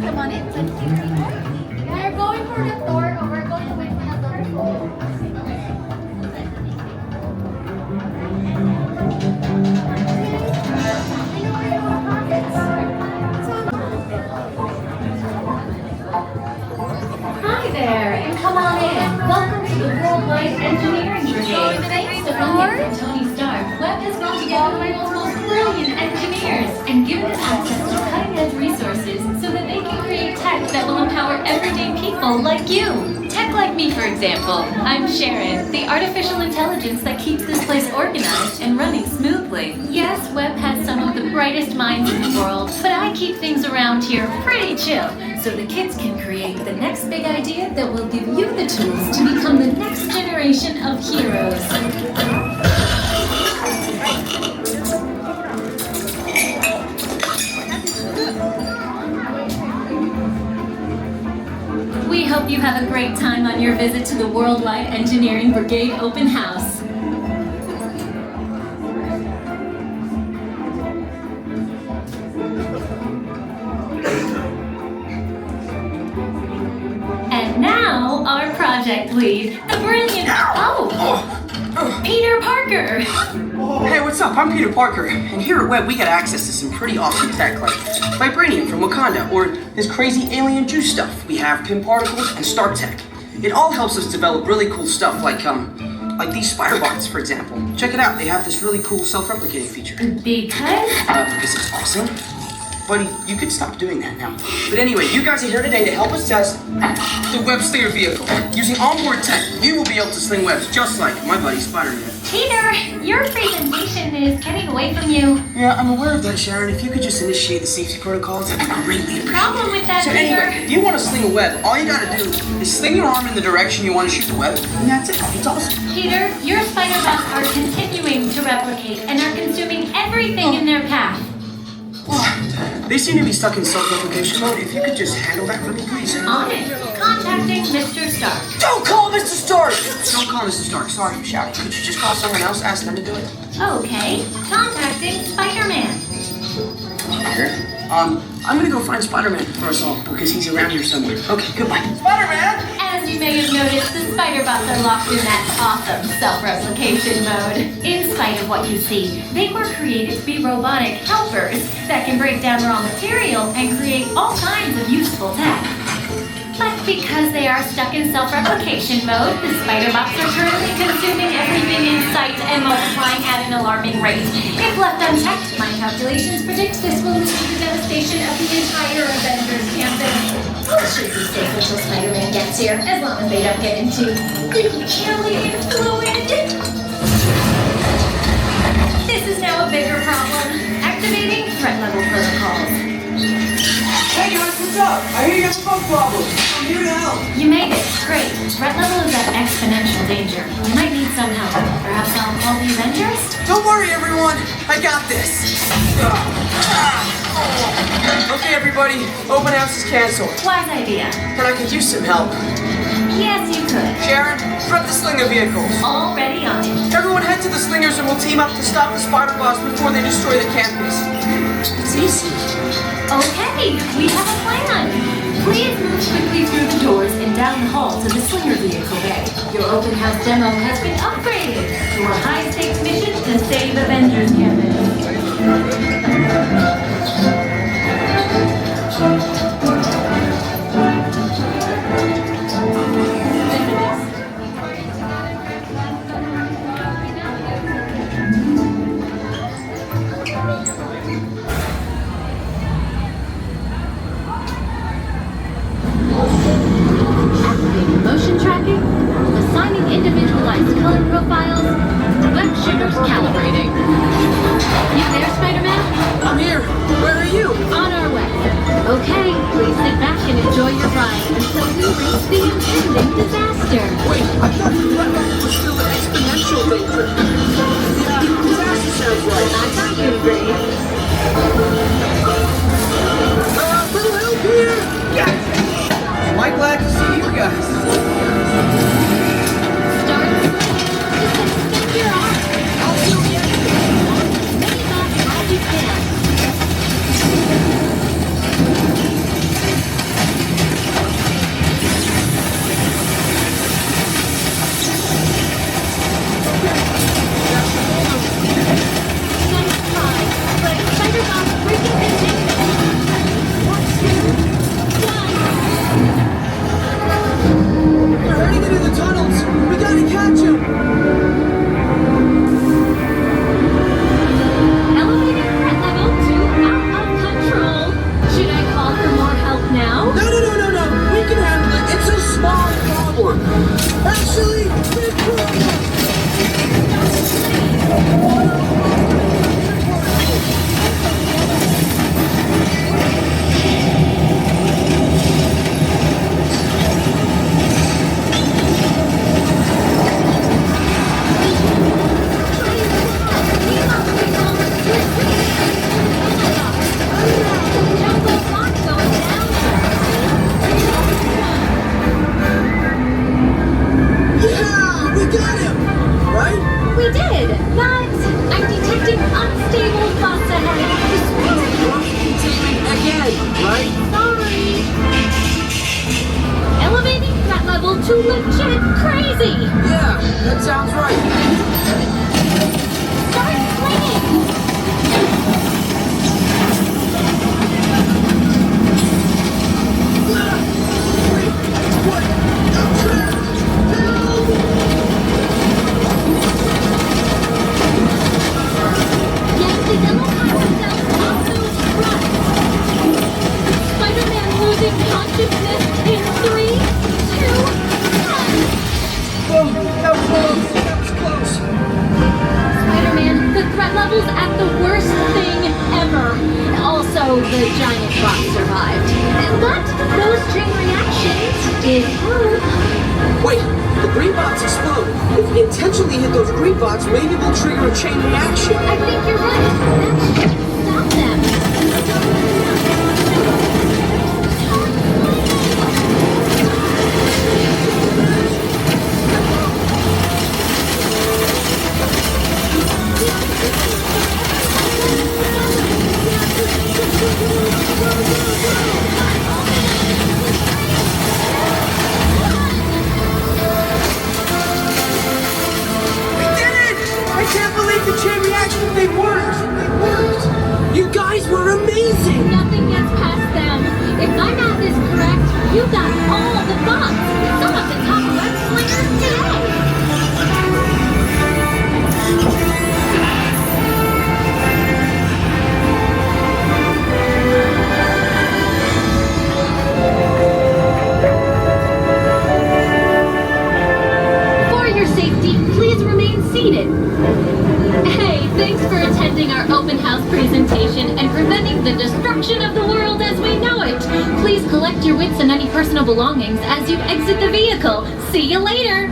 come on in. We're going for the door, or we're going to wait for the door to open. Hi there, and come on in. Welcome to the Worldwide Engineering Brigade. Thanks to funding from Tony Stark, WEB has brought together the world's most brilliant engineers and given them access to cutting-edge resources so that they can create tech that will empower everyday people like you. Tech like me, for example. I'm Sharon, the artificial intelligence that keeps this place organized and running smoothly. Yes, WEB has some of the brightest minds in the world, but I keep things around here pretty chill, so the kids can create the next big idea that will give you the tools to become the next generation of heroes. We hope you have a great time on your visit to the Worldwide Engineering Brigade Open House. And now, our project lead, the brilliant... Peter Parker! Hey, what's up? I'm Peter Parker, and here at WEB we get access to some pretty awesome tech like Vibranium from Wakanda, or this crazy alien juice stuff. We have Pym particles and Stark Tech. It all helps us develop really cool stuff like these spider bots, for example. Check it out, they have this really cool self-replicating feature. Because it's awesome. Buddy, you could stop doing that now. But anyway, you guys are here today to help us test the web slinger vehicle. Using onboard tech, you will be able to sling webs just like my buddy Spider-Man. Peter, your presentation is getting away from you. Yeah, I'm aware of that, Sharon. If you could just initiate the safety protocols, I'd greatly appreciate it. Problem with that, So Peter. anyway, if you want to sling a web, all you gotta do is sling your arm in the direction you want to shoot the web, and that's it. It's awesome. Peter, your spider bots are continuing to replicate and are consuming everything in their path. They seem to be stuck in self-replication mode. If you could just handle that for me, please. On it. Contacting Mr. Stark. Don't call Mr. Stark! Don't call Mr. Stark. Sorry, I'm shouting. Could you just call someone else? Ask them to do it. Okay. Contacting Spider-Man. Here. I'm gonna go find Spider-Man for us all, because he's around here somewhere. Okay, goodbye. Spider-Man! As you may have noticed, the spider bots are locked in that awesome self-replication mode. In spite of what you see, they were created to be robotic helpers that can break down raw material and create all kinds of useful tech. But because they are stuck in self-replication mode, the spider bots are currently consuming everything in sight and multiplying at an alarming rate. If left unchecked, my calculations predict this will lead to the devastation of the entire Avengers Campus. It should be safe until Spider-Man gets here, as long as they don't get into alien fluid. This is now a bigger problem. Activating threat level protocols. Hey guys, what's up? I hear you have a bug problem. I'm here to help. You made it. Great. Threat level is at exponential danger. We might need some help. Perhaps I'll call the Avengers? Don't worry, everyone. I got this. Okay, everybody. Open house is canceled. Wise idea. But I could use some help. Yes, you could. Sharon, prep the slinger vehicles. Already on it. Everyone head to the slingers and we'll team up to stop the spider bots before they destroy the campus. It's easy. Okay, we have a plan. Please move quickly through the doors and down the hall to the slinger vehicle bay. Your open house demo has been upgraded to a high-stakes mission to save Avengers Campus. Activating motion tracking, assigning individualized color profiles, web shippers calibrating. You there, Spider-Man? I'm here. Where are you? On our way. Okay, please sit back and enjoy your ride until we reach the impending disaster. Wait, I thought the threat level was still an exponential danger. The disaster sounds right. I thought you'd agree. Also, the giant bot survived. But those chain reactions did work. Wait, the green bots explode. If we intentionally hit those green bots, maybe we'll trigger a chain reaction. I think you're right. That should stop them. You guys were amazing! Nothing gets past them. If my math is correct, you got all the bots. Some of the top WEB Slingers today. For your safety, please remain seated. Hey, thanks for attending our open house presentation and preventing the destruction of the world as we know it. Please collect your wits and any personal belongings as you exit the vehicle. See you later.